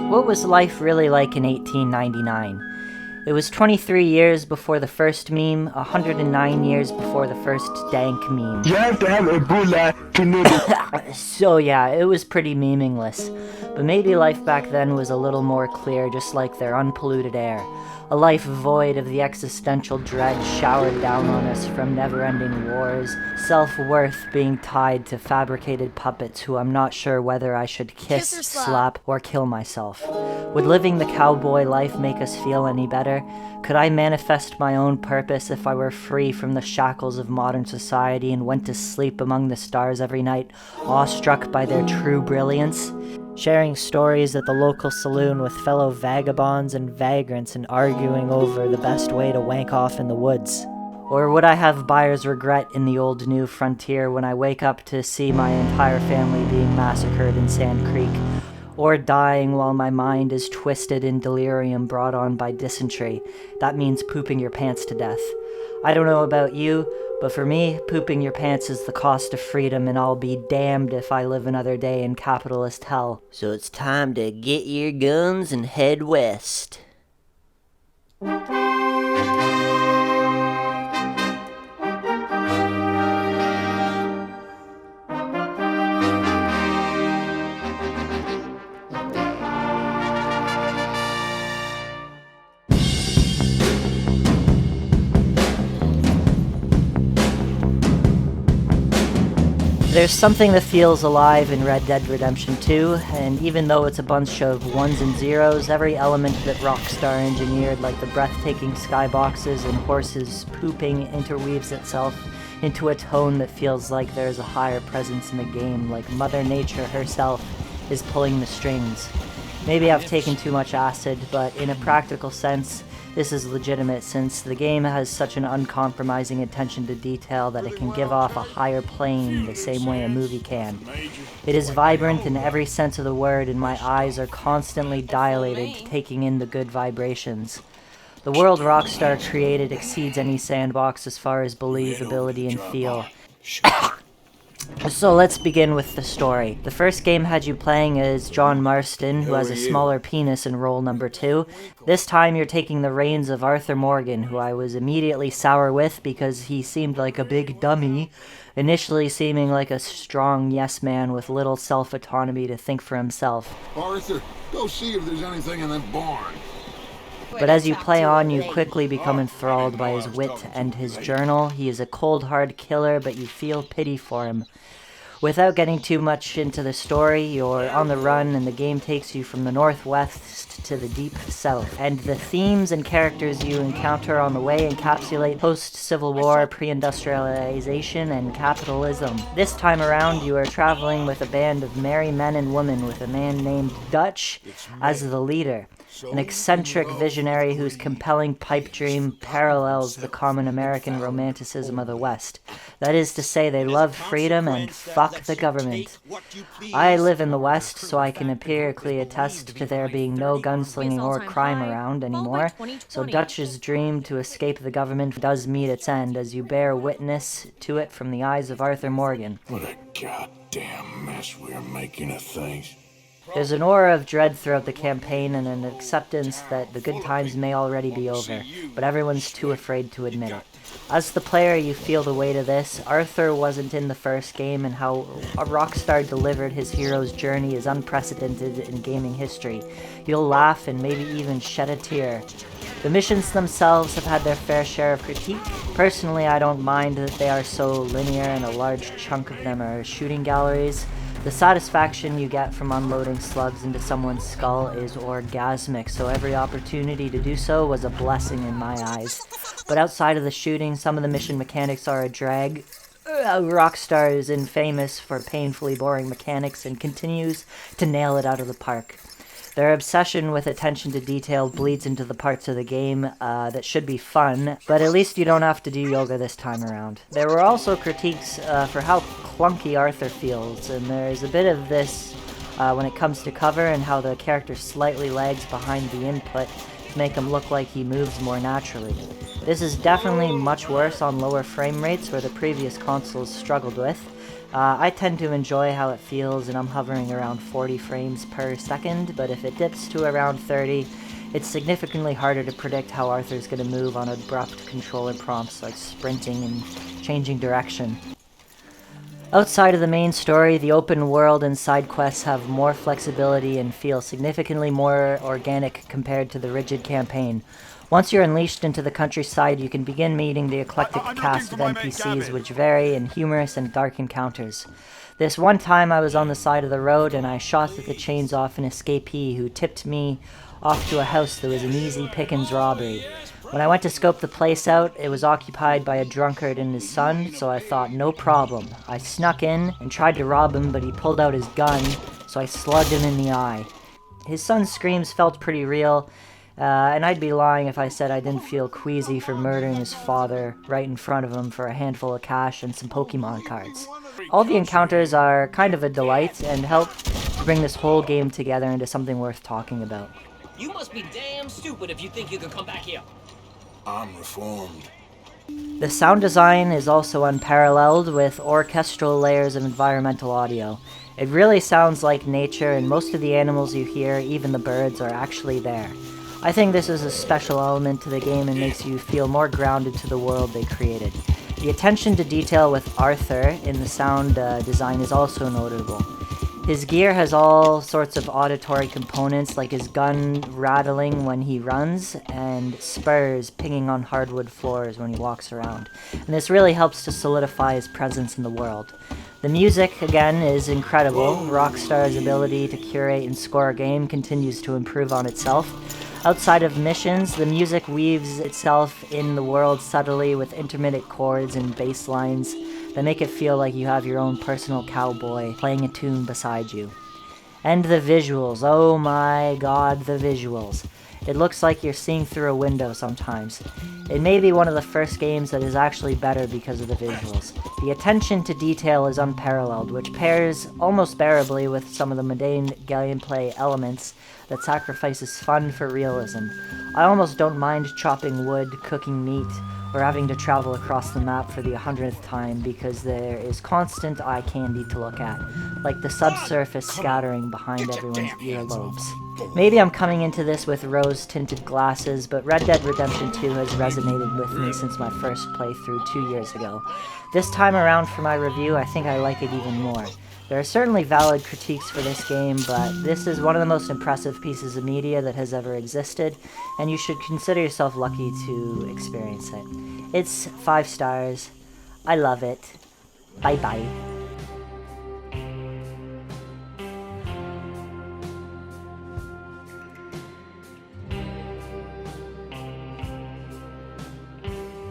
What was life really like in 1899? It was 23 years before the first meme, 109 years before the first dank meme. You have to have Ebola to know the... So yeah, it was pretty meaningless. But maybe life back then was a little more clear, just like their unpolluted air. A life void of the existential dread showered down on us from never-ending wars, self-worth being tied to fabricated puppets who I'm not sure whether I should kiss, slap, or kill myself. Would living the cowboy life make us feel any better? Could I manifest my own purpose if I were free from the shackles of modern society and went to sleep among the stars every night, awestruck by their true brilliance? Sharing stories at the local saloon with fellow vagabonds and vagrants and arguing over the best way to wank off in the woods? Or would I have buyer's regret in the old new frontier when I wake up to see my entire family being massacred in Sand Creek? Or dying while my mind is twisted in delirium brought on by dysentery? That means pooping your pants to death. I don't know about you, but for me, pooping your pants is the cost of freedom, and I'll be damned if I live another day in capitalist hell. So it's time to get your guns and head west. There's something that feels alive in Red Dead Redemption 2, and even though it's a bunch of ones and zeros, every element that Rockstar engineered, like the breathtaking skyboxes and horses pooping, interweaves itself into a tone that feels like there's a higher presence in the game, like Mother Nature herself is pulling the strings. Maybe I've taken too much acid, but in a practical sense, this is legitimate since the game has such an uncompromising attention to detail that it can give off a higher plane the same way a movie can. It is vibrant in every sense of the word, and my eyes are constantly dilated, taking in the good vibrations. The world Rockstar created exceeds any sandbox as far as believability and feel. So let's begin with the story. The first game had you playing as John Marston, who has a smaller penis in role number 2. This time you're taking the reins of Arthur Morgan, who I was immediately sour with because he seemed like a big dummy, initially seeming like a strong yes man with little self-autonomy to think for himself. Arthur, go see if there's anything in that barn. But as you play on, you quickly become enthralled by his wit and his journal. He is a cold, hard killer, but you feel pity for him. Without getting too much into the story, you're on the run and the game takes you from the northwest to the deep south. And the themes and characters you encounter on the way encapsulate post-Civil War, pre-industrialization, and capitalism. This time around, you are traveling with a band of merry men and women with a man named Dutch as the leader. An eccentric visionary whose compelling pipe dream parallels the common American romanticism of the West. That is to say, they love freedom and fuck the government. I live in the West, so I can empirically attest to there being no gunslinging or crime around anymore, so Dutch's dream to escape the government does meet its end as you bear witness to it from the eyes of Arthur Morgan. What a goddamn mess we're making of things. There's an aura of dread throughout the campaign and an acceptance that the good times may already be over, but everyone's too afraid to admit it. As the player, you feel the weight of this. Arthur wasn't in the first game, and how Rockstar delivered his hero's journey is unprecedented in gaming history. You'll laugh and maybe even shed a tear. The missions themselves have had their fair share of critique. Personally, I don't mind that they are so linear and a large chunk of them are shooting galleries. The satisfaction you get from unloading slugs into someone's skull is orgasmic, so every opportunity to do so was a blessing in my eyes. But outside of the shooting, some of the mission mechanics are a drag. Rockstar is infamous for painfully boring mechanics and continues to nail it out of the park. Their obsession with attention to detail bleeds into the parts of the game that should be fun, but at least you don't have to do yoga this time around. There were also critiques for how clunky Arthur feels, and there's a bit of this when it comes to cover and how the character slightly lags behind the input to make him look like he moves more naturally. This is definitely much worse on lower frame rates where the previous consoles struggled with. I tend to enjoy how it feels, and I'm hovering around 40 frames per second, but if it dips to around 30, it's significantly harder to predict how Arthur's going to move on abrupt controller prompts like sprinting and changing direction. Outside of the main story, the open world and side quests have more flexibility and feel significantly more organic compared to the rigid campaign. Once you're unleashed into the countryside, you can begin meeting the eclectic cast of NPCs, which vary in humorous and dark encounters. This one time I was on the side of the road and I shot the chains off an escapee who tipped me off to a house that was an easy pickings robbery. When I went to scope the place out, it was occupied by a drunkard and his son, so I thought, no problem. I snuck in and tried to rob him, but he pulled out his gun, so I slugged him in the eye. His son's screams felt pretty real, and I'd be lying if I said I didn't feel queasy for murdering his father right in front of him for a handful of cash and some Pokemon cards. All the encounters are kind of a delight and help to bring this whole game together into something worth talking about. You must be damn stupid if you think you can come back here. I'm reformed. The sound design is also unparalleled with orchestral layers of environmental audio. It really sounds like nature, and most of the animals you hear, even the birds, are actually there. I think this is a special element to the game and makes you feel more grounded to the world they created. The attention to detail with Arthur in the sound design is also notable. His gear has all sorts of auditory components, like his gun rattling when he runs, and spurs pinging on hardwood floors when he walks around. And this really helps to solidify his presence in the world. The music, again, is incredible. Rockstar's ability to curate and score a game continues to improve on itself. Outside of missions, the music weaves itself in the world subtly with intermittent chords and bass lines that make it feel like you have your own personal cowboy playing a tune beside you. And the visuals, oh my god, the visuals. It looks like you're seeing through a window sometimes. It may be one of the first games that is actually better because of the visuals. The attention to detail is unparalleled, which pairs almost bearably with some of the mundane gameplay elements that sacrifices fun for realism. I almost don't mind chopping wood, cooking meat, or having to travel across the map for the 100th time because there is constant eye candy to look at, like the subsurface scattering behind everyone's earlobes. Maybe I'm coming into this with rose-tinted glasses, but Red Dead Redemption 2 has resonated with me since my first playthrough 2 years ago. This time around for my review, I think I like it even more. There are certainly valid critiques for this game, but this is one of the most impressive pieces of media that has ever existed, and you should consider yourself lucky to experience it. It's 5 stars. I love it. Bye-bye.